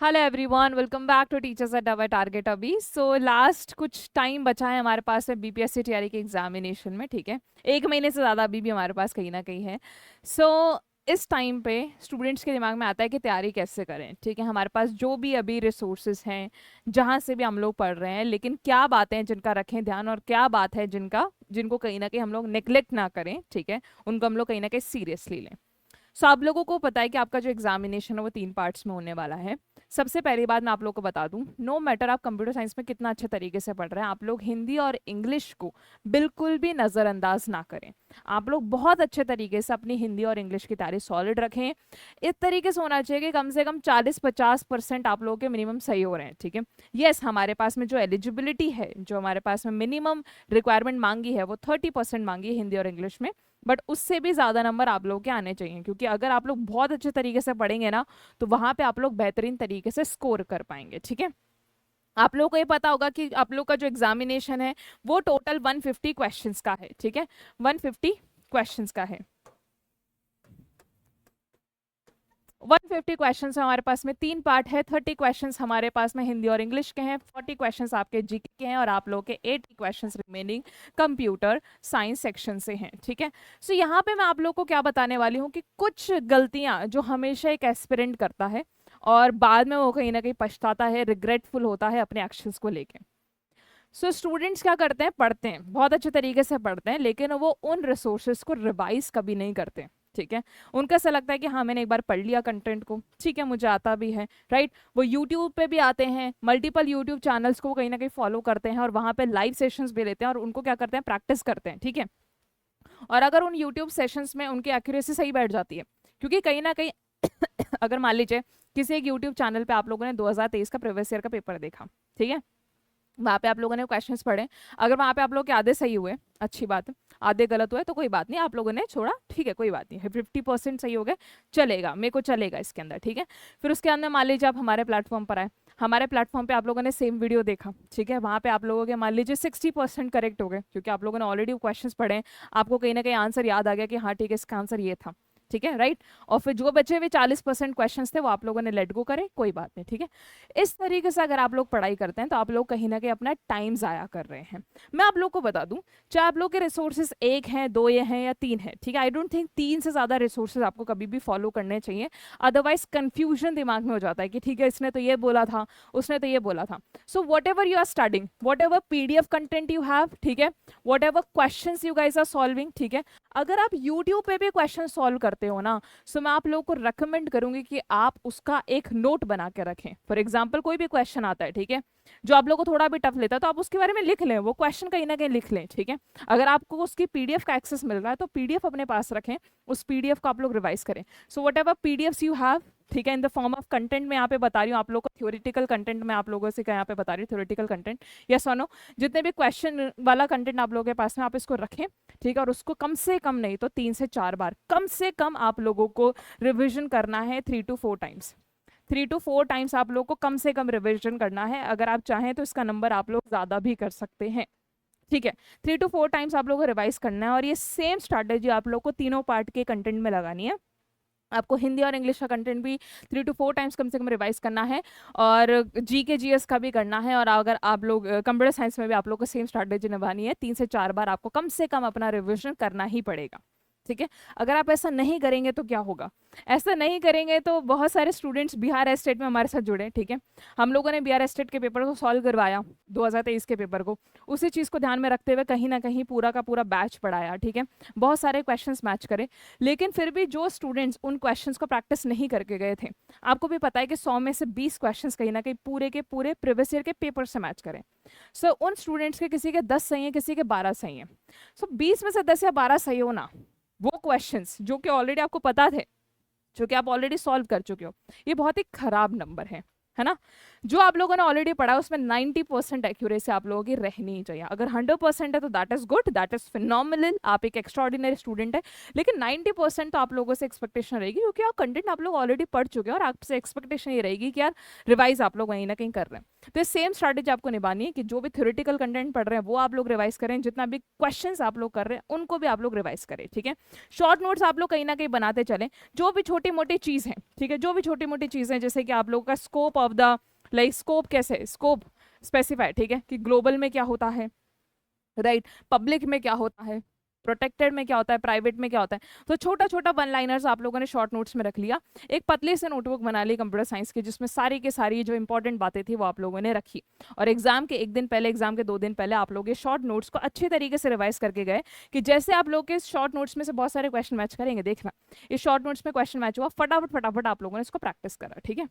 Hello everyone, welcome back to teachers at our target. अभी last कुछ time बचा है हमारे पास में बीपीएससी टीआरई के एग्जामिनेशन में। ठीक है, 1 महीने से ज़्यादा अभी भी हमारे पास कहीं ना कहीं है। इस टाइम पे स्टूडेंट्स के दिमाग में आता है कि तैयारी कैसे करें। ठीक है, हमारे पास जो भी अभी रिसोर्सेज हैं, जहाँ से भी हम लोग पढ़ रहे हैं, लेकिन क्या बातें हैं जिनका रखें ध्यान और क्या बात है जिनको कहीं ना कहीं हम लोग नेग्लेक्ट ना करें। ठीक है, उनको हम लोग कहीं ना कहीं सीरियसली लें। आप लोगों को पता है कि आपका जो एग्जामिनेशन है वो 3 पार्ट्स में होने वाला है। सबसे पहली बात मैं आप लोगों को बता दूं, नो मैटर आप कंप्यूटर साइंस में कितना अच्छे तरीके से पढ़ रहे हैं, आप लोग हिंदी और इंग्लिश को बिल्कुल भी नज़रअंदाज ना करें। आप लोग बहुत अच्छे तरीके से अपनी हिंदी और इंग्लिश की तैयारी सॉलिड रखें। इस तरीके से होना चाहिए कि कम से कम 40-50% आप लोगों के मिनिमम सही हो रहे हैं। ठीक है, यस, हमारे पास में जो एलिजिबिलिटी है, जो हमारे पास में मिनिमम रिक्वायरमेंट मांगी है, वो 30% मांगी है हिंदी और इंग्लिश में। बट उससे भी ज्यादा नंबर आप लोगों के आने चाहिए, क्योंकि अगर आप लोग बहुत अच्छे तरीके से पढ़ेंगे ना, तो वहां पे आप लोग बेहतरीन तरीके से स्कोर कर पाएंगे। ठीक है, आप लोगों को ये पता होगा कि आप लोग का जो एग्जामिनेशन है वो टोटल 150 क्वेश्चंस का है। ठीक है, 150 क्वेश्चंस का है। 150 क्वेश्चंस हमारे पास में 3 पार्ट है। 30 क्वेश्चंस हमारे पास में हिंदी और इंग्लिश के हैं, 40 क्वेश्चंस आपके जीके के हैं, और आप लोगों के 80 questions remaining computer science section से हैं। ठीक है, यहाँ पे मैं आप लोगों को क्या बताने वाली हूँ कि कुछ गलतियां जो हमेशा एक एस्पिरेंट करता है और बाद में वो कहीं ना कहीं पछताता है, रिग्रेटफुल होता है अपने एक्शंस को लेके। स्टूडेंट्स क्या करते हैं, पढ़ते हैं, बहुत अच्छे तरीके से पढ़ते हैं, लेकिन वो उन रिसोर्सेज को रिवाइज कभी नहीं करते। ठीक है, उनका ऐसा लगता है कि हाँ, मैंने एक बार पढ़ लिया कंटेंट को, ठीक है, मुझे आता भी है। राइट, वो यूट्यूब पे भी आते हैं, मल्टीपल यूट्यूब चैनल्स को कहीं ना कहीं फॉलो करते हैं और वहाँ पे लाइव सेशंस भी लेते हैं और उनको क्या करते हैं, प्रैक्टिस करते हैं। ठीक है, और अगर उन यूट्यूब सेशंस में उनकी एक्यूरेसी सही बैठ जाती है, क्योंकि कहीं ना कहीं अगर मान लीजिए किसी एक यूट्यूब चैनल पे आप लोगों ने 2023 का प्रीवियस ईयर का पेपर देखा, ठीक है, वहाँ पे आप लोगों ने क्वेश्चंस पढ़े, अगर वहाँ पे आप लोग के आधे सही हुए, अच्छी बात है, आधे गलत हुए तो कोई बात नहीं, आप लोगों ने छोड़ा, ठीक है, कोई बात नहीं है, 50% सही हो गए, चलेगा, मेरे को चलेगा इसके अंदर। ठीक है, फिर उसके अंदर मान लीजिए आप हमारे प्लेटफॉर्म पर आए, हमारे प्लेटफॉर्म पे आप लोगों ने सेम वीडियो देखा, ठीक है, वहाँ पे आप लोगों के मान लीजिए 60% करेक्ट हो गए, क्योंकि आप लोगों ने ऑलरेडी क्वेश्चन पढ़े हैं, आपको कहीं ना कहीं आंसर याद आ गया कि हाँ ठीक है, इसका आंसर ये था। ठीक है, राइट, और फिर जो बचे हुए 40% क्वेश्चन थे वो आप लोगों ने लेट गो करे, कोई बात नहीं। ठीक है, इस तरीके से अगर आप लोग पढ़ाई करते हैं तो आप लोग कहीं ना कहीं अपना टाइम जाया कर रहे हैं। मैं आप लोग को बता दूं, चाहे आप लोग के रिसोर्सेज एक हैं, दो ये हैं या तीन है, ठीक है, आई डोंट थिंक 3 से ज्यादा रिसोर्सेज आपको कभी भी फॉलो करने चाहिए। अदरवाइज कंफ्यूजन दिमाग में हो जाता है कि ठीक है, इसने तो ये बोला था, उसने तो ये बोला था। So whatever you are studying, whatever PDF content you have, ठीक है, whatever question you guys are solving, ठीक है, अगर आप यूट्यूब पे भी क्वेश्चन सॉल्व करते हो ना, सो मैं आप लोगों को रेकमेंड करूंगी कि आप उसका एक नोट बना के रखें। फॉर एग्जाम्पल कोई भी क्वेश्चन आता है, ठीक है, जो आप लोगों को थोड़ा भी टफ लेता है, तो आप उसके बारे में लिख लें, वो क्वेश्चन कहीं ना कहीं लिख लें। ठीक है, अगर आपको उसकी पीडीएफ का एक्सेस मिल रहा है तो पीडीएफ अपने पास रखें, उस पीडीएफ को आप लोग रिवाइज करें। सो whatever PDF you have, ठीक है, in the form of content, मैं यहाँ पे बता रही हूँ आप लोग को, थ्योरेटिकल कंटेंट मैं आप लोगों से यहाँ पे बता रही हूँ, थ्योरेटिकल कंटेंट, यस और नो, जितने भी क्वेश्चन वाला कंटेंट आप लोगों के पास में, आप इसको रखें। ठीक है, और उसको कम से कम नहीं तो 3 से 4 बार कम से कम आप लोगों को रिविजन करना है, 3 to 4 टाइम्स, 3 to 4 टाइम्स आप लोग को कम से कम रिविजन करना है। अगर आप चाहें तो इसका नंबर आप लोग ज्यादा भी कर सकते हैं। ठीक है, 3 to 4 टाइम्स आप लोगों को रिवाइज करना है, और ये सेम स्ट्रैटेजी आप लोग को तीनों पार्ट के कंटेंट में लगानी है। आपको हिंदी और इंग्लिश का कंटेंट भी 3 to 4 टाइम्स कम से कम रिवाइज करना है, और जी के जीएस का भी करना है, और अगर आप लोग कंप्यूटर साइंस में भी आप लोग को सेम स्ट्रैटेजी निभानी है, 3 से 4 बार आपको कम से कम अपना रिविजन करना ही पड़ेगा। ठीक है, अगर आप ऐसा नहीं करेंगे तो क्या होगा, ऐसा नहीं करेंगे तो बहुत सारे स्टूडेंट्स बिहार एस्टेट में हमारे साथ जुड़े। ठीक है, हम लोगों ने बिहार एस्टेट के पेपर को सॉल्व करवाया, 2023 के पेपर को, उसी चीज़ को ध्यान में रखते हुए कहीं ना कहीं पूरा का पूरा बैच पढ़ाया। ठीक है, बहुत सारे क्वेश्चंस मैच करे, लेकिन फिर भी जो स्टूडेंट्स उन क्वेश्चंस को प्रैक्टिस नहीं करके गए थे, आपको भी पता है कि 100 में से 20 क्वेश्चंस कहीं ना कहीं पूरे के पूरे प्रीवियस ईयर के पेपर से मैच करें। उन स्टूडेंट्स के किसी के 10 सही है, किसी के 12 सही है। 20 में से 10 या 12 सही हो ना, वो क्वेश्चंस जो कि ऑलरेडी आपको पता थे, जो कि आप ऑलरेडी सॉल्व कर चुके हो, ये बहुत ही खराब नंबर है ना। जो आप लोगों ने ऑलरेडी पढ़ा है उसमें 90% एक्यूरेसी आप लोगों की रहनी ही चाहिए। अगर 100% है तो that is good, that is phenomenal, आप एक एक्स्ट्राऑर्डिनरी स्टूडेंट है। लेकिन 90% तो आप लोगों से एक्सपेक्टेशन रहेगी, क्योंकि आप कंटेंट आप लोग ऑलरेडी पढ़ चुके हैं और आपसे एक्सपेक्टेशन ये रहेगी कि यार रिवाइज आप लोग कहीं ना कहीं कर रहे हैं। तो सेम स्ट्रैटेजी आपको निभानी है कि जो भी थ्योरेटिकल कंटेंट पढ़ रहे हैं वो आप लोग रिवाइज करें, जितना भी क्वेश्चंस आप लोग कर रहे हैं उनको भी आप लोग रिवाइज करें, ठीक है। शॉर्ट नोट्स आप लोग कहीं ना कहीं बनाते चलें, जो भी छोटी मोटी चीज़ है, ठीक है, जो भी छोटी मोटी चीज़ें, जैसे कि आप लोगों का scope of the like scope कैसे, स्कोप स्पेसिफाई, ठीक है, कि ग्लोबल में क्या होता है, राइट, पब्लिक में क्या होता है, प्रोटेक्टेड में क्या होता है, प्राइवेट में क्या होता है। तो छोटा छोटा वन लाइनर्स आप लोगों ने शॉर्ट नोट्स में रख लिया, एक पतली से नोटबुक बना ली कंप्यूटर साइंस की, जिसमें सारी के सारी जो इंपॉर्टेंट बातें थी वो आप लोगों ने रखी, और एग्जाम के एक दिन पहले, एग्जाम के 2 दिन पहले आप लोग ये शॉर्ट नोट्स को अच्छी तरीके से रिवाइज करके गए, कि जैसे आप लोग के शॉर्ट नोट्स में से बहुत सारे क्वेश्चन मैच करेंगे, देखना इस शॉर्ट नोट्स में क्वेश्चन मैच हुआ, फटाफट फटाफट आप लोगों ने इसको प्रैक्टिस करा, ठीक है।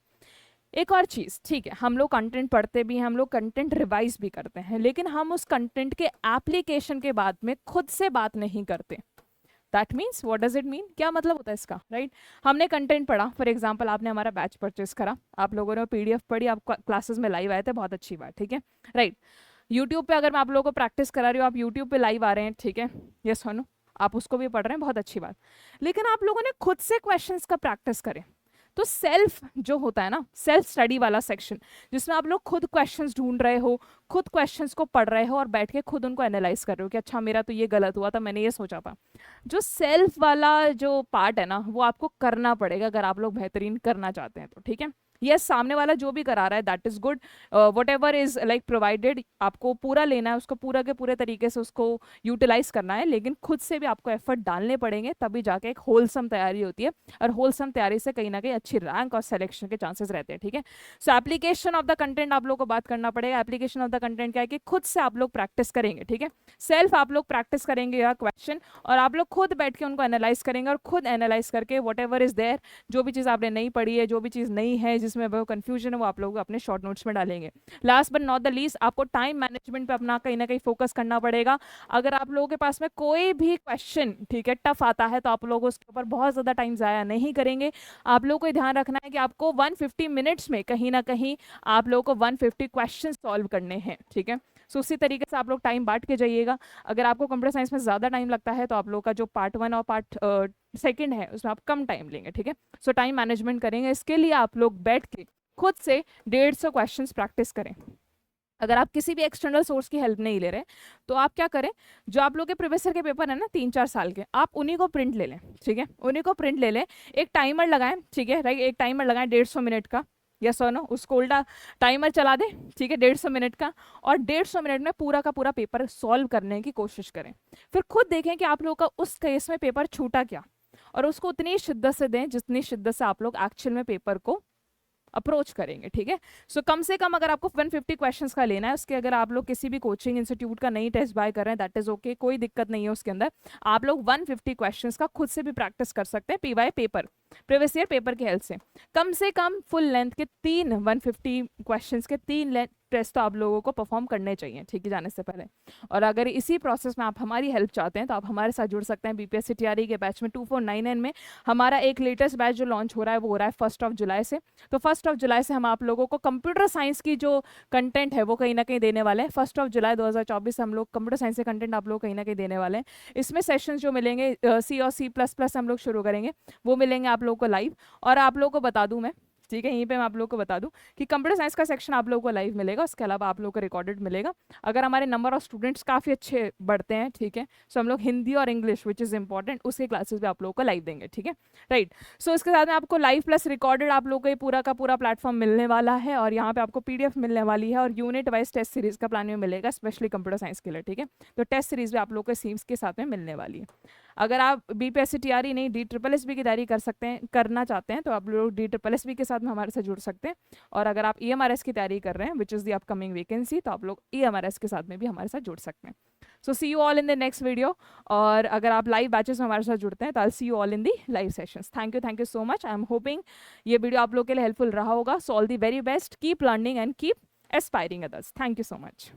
एक और चीज़, ठीक है, हम लोग कंटेंट पढ़ते भी हैं, हम लोग कंटेंट रिवाइज भी करते हैं, लेकिन हम उस कंटेंट के एप्लीकेशन के बाद में खुद से बात नहीं करते। That means what does it mean, क्या मतलब होता है इसका, राइट। हमने कंटेंट पढ़ा, फॉर एग्जांपल आपने हमारा बैच परचेस करा, आप लोगों ने पीडीएफ पढ़ी, आप क्लासेस में लाइव आए थे, बहुत अच्छी बात, ठीक है, राइट। यूट्यूब पे अगर मैं आप लोगों को प्रैक्टिस करा रही हूँ, आप यूट्यूब पे लाइव आ रहे हैं, ठीक है, यस और नो, आप उसको भी पढ़ रहे हैं, बहुत अच्छी बात। लेकिन आप लोगों ने खुद से क्वेश्चंस का प्रैक्टिस करें, तो सेल्फ जो होता है ना, सेल्फ स्टडी वाला सेक्शन, जिसमें आप लोग खुद क्वेश्चंस ढूंढ रहे हो, खुद क्वेश्चंस को पढ़ रहे हो और बैठ के खुद उनको एनालाइज कर रहे हो कि अच्छा मेरा तो ये गलत हुआ था, मैंने ये सोचा था। जो सेल्फ वाला जो पार्ट है ना, वो आपको करना पड़ेगा अगर आप लोग बेहतरीन करना चाहते हैं तो, ठीक है। यस, सामने वाला जो भी करा रहा है that is good, what ever is like provided, आपको पूरा लेना है, उसको पूरा के पूरे तरीके से उसको यूटिलाइज करना है, लेकिन खुद से भी आपको एफर्ट डालने पड़ेंगे, तभी जाके एक होलसम तैयारी होती है, और होलसम तैयारी से कहीं ना कहीं अच्छी रैंक और सिलेक्शन के चांसेस रहते हैं, ठीक है। सो एप्लीकेशन ऑफ द कंटेंट आप लोग को बात करना पड़ेगा। एप्लीकेशन ऑफ द कंटेंट क्या है कि खुद से आप लोग प्रैक्टिस करेंगे, ठीक है, सेल्फ आप लोग प्रैक्टिस करेंगे या क्वेश्चन, और आप लोग खुद बैठ के उनको एनालाइज करेंगे, और खुद एनालाइज करके वट एवर इज देयर, जो भी चीज़ आपने नहीं पढ़ी है, जो भी चीज़ नहीं है, जिसमें वो कंफ्यूजन है, वो आप लोग अपने शॉर्ट नोट्स में डालेंगे। Last but not the least, आपको टाइम मैनेजमेंट पे अपना कहीं ना कहीं फोकस करना पड़ेगा। अगर आप लोगों के पास में कोई भी क्वेश्चन, ठीक है, टफ आता है, तो आप लोग उसके ऊपर बहुत ज़्यादा टाइम ज़ाया नहीं करेंगे। आप लोगों को ध्यान रखना है कि आपको 150 मिनट्स में कहीं ना कहीं आप लोगों को 150 क्वेश्चन सॉल्व करने हैं, ठीक है। सो उसी तरीके से आप लोग टाइम बांट के जाइएगा। अगर आपको कंप्यूटर साइंस में ज़्यादा टाइम लगता है, तो आप लोग का जो पार्ट 1 और पार्ट सेकंड है उसमें आप कम टाइम लेंगे, ठीक है। सो टाइम मैनेजमेंट करेंगे, इसके लिए आप लोग बैठ के खुद से 150 क्वेश्चंस प्रैक्टिस करें। अगर आप किसी भी एक्सटर्नल सोर्स की हेल्प नहीं ले रहे, तो आप क्या करें, जो आप लोग के प्रोफेसर के पेपर है ना 3-4 साल के, आप उन्हीं को प्रिंट ले लें, ठीक है, उन्हीं को प्रिंट ले लें, एक टाइमर लगाएं, ठीक है, राइट, एक टाइमर लगाएं 150 मिनट का, यस और नो, उसको उल्टा टाइमर चला दें, ठीक है, 150 मिनट का, और 150 मिनट में पूरा का पूरा पेपर सॉल्व करने की कोशिश करें। फिर खुद देखें कि आप लोग का उस केस में पेपर छूटा क्या, और उसको उतनी शिद्दत से दें जितनी शिद्दत से आप लोग एक्चुअल में पेपर को अप्रोच करेंगे, ठीक है। सो कम से कम अगर आपको 150 क्वेश्चंस का लेना है, उसके अगर आप लोग किसी भी कोचिंग इंस्टीट्यूट का नहीं टेस्ट बाय कर रहे हैं, दैट इज ओके, कोई दिक्कत नहीं है उसके अंदर। आप लोग 150 क्वेश्चंस का खुद से भी प्रैक्टिस कर सकते हैं, PY paper, previous year paper की हेल्प से कम फुल लेंथ के 150 क्वेश्चंस के 3 टेस्ट तो आप लोगों को परफॉर्म करने चाहिए, ठीक है, जाने से पहले। और अगर इसी प्रोसेस में आप हमारी हेल्प चाहते हैं, तो आप हमारे साथ जुड़ सकते हैं बीपीएससी टीआरई के बैच में 2499 में। हमारा एक लेटेस्ट बैच जो लॉन्च हो रहा है वो हो रहा है 1 जुलाई से। तो 1 जुलाई से हम आप लोगों को कंप्यूटर साइंस की जो कंटेंट है वो कहीं ना कहीं देने वाले हैं। 1 जुलाई 2024 हम लोग कंप्यूटर साइंस के कंटेंट आप लोग कहीं ना कहीं देने वाले हैं। इसमें सेशंस जो मिलेंगे C और C++ हम लोग शुरू करेंगे, वो मिलेंगे आप लोगों को लाइव। और आप लोगों को बता दूं मैं, ठीक है, यहीं पे मैं आप लोगों को बता दूं कि कंप्यूटर साइंस का सेक्शन आप लोगों को लाइव मिलेगा, उसके अलावा आप लोगों को रिकॉर्डेड मिलेगा। अगर हमारे नंबर ऑफ स्टूडेंट्स काफ़ी अच्छे बढ़ते हैं, ठीक है, सो हम लोग हिंदी और इंग्लिश विच इज़ इंपॉर्टेंट उसके क्लासेस भी आप लोगों को लाइव देंगे, ठीक है, राइट। सो इसके साथ में आपको लाइव प्लस रिकॉर्डेड आप लोगों को ये पूरा का पूरा प्लेटफॉर्म मिलने वाला है, और यहाँ पे आपको PDF मिलने वाली है, और यूनिट वाइज टेस्ट सीरीज का प्लान में मिलेगा स्पेशली कंप्यूटर साइंस के लिए, ठीक है। तो टेस्ट सीरीज भी आप लोगों को सीम्स के साथ में मिलने वाली है। अगर आप BPSC TRE नहीं DSSB की तैयारी करना चाहते हैं, तो आप लोग DSSB के साथ में हमारे साथ जुड़ सकते हैं। और अगर आप EMRS की तैयारी कर रहे हैं which is the upcoming vacancy, तो आप लोग EMRS के साथ में भी हमारे साथ जुड़ सकते हैं। So see you all in the next video. और अगर आप लाइव बैचेस में हमारे साथ जुड़ते हैं, तो I see you all in the live sessions. Thank you so much. I am hoping ये वीडियो आप लोग के लिए हेल्पफुल रहा होगा। So all the very best, keep learning and keep aspiring others. Thank you so much.